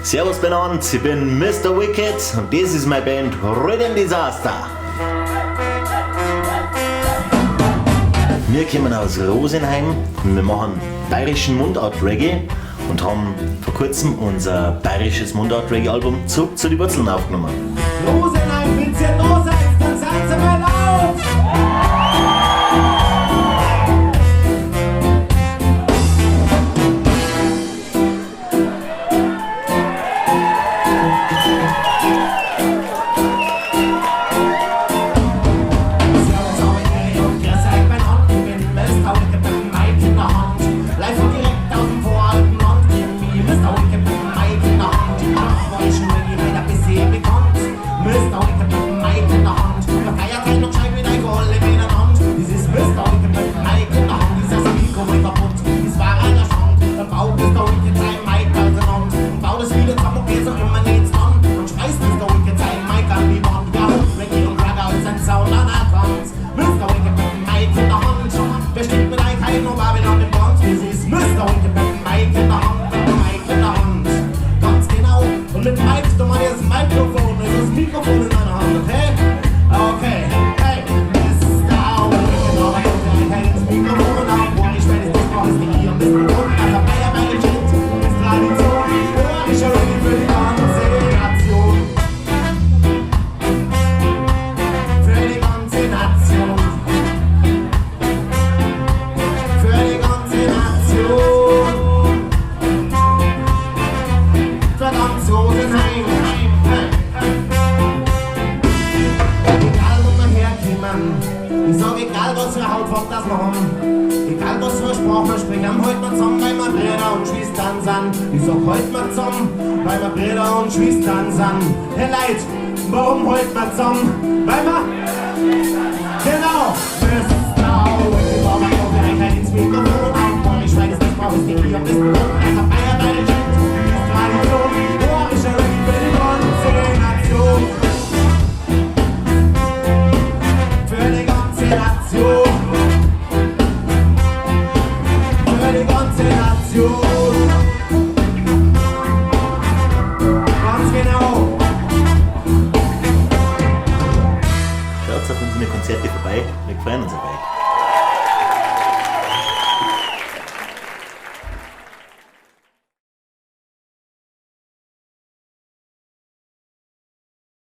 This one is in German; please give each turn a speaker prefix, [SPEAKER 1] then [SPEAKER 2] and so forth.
[SPEAKER 1] Servus benannt, ich bin Mr. Wicked und das ist meine Band Rhythm Disaster. Wir kommen aus Rosenheim und wir machen bayerischen Mundart-Reggae und haben vor kurzem unser bayerisches Mundart-Reggae-Album Zurück zu den Wurzeln aufgenommen.
[SPEAKER 2] Rosenheim, wenn's ihr da seid, dann seid ihr mal laut!
[SPEAKER 3] Ich sag, egal was für Hautfarbe das wir haben, egal was für Sprache wir sprechen, halt wir zusammen, weil wir Brüder und Schwestern sind. Ich sag, halt wir zusammen, weil wir Brüder und Schwestern sind. Hey Leute, warum halt wir zusammen? Weil wir, genau, ich brauche mal noch eine Einheit ins Mikrofon, aber ich weiß, das brauche ich nicht, ich hab das Brot, ich hab Eier bei den Kind, die Tradition, oh, ich höre die für die ganze Nation.
[SPEAKER 1] Schaut auf unsere Konzerte vorbei, wir freuen uns dabei.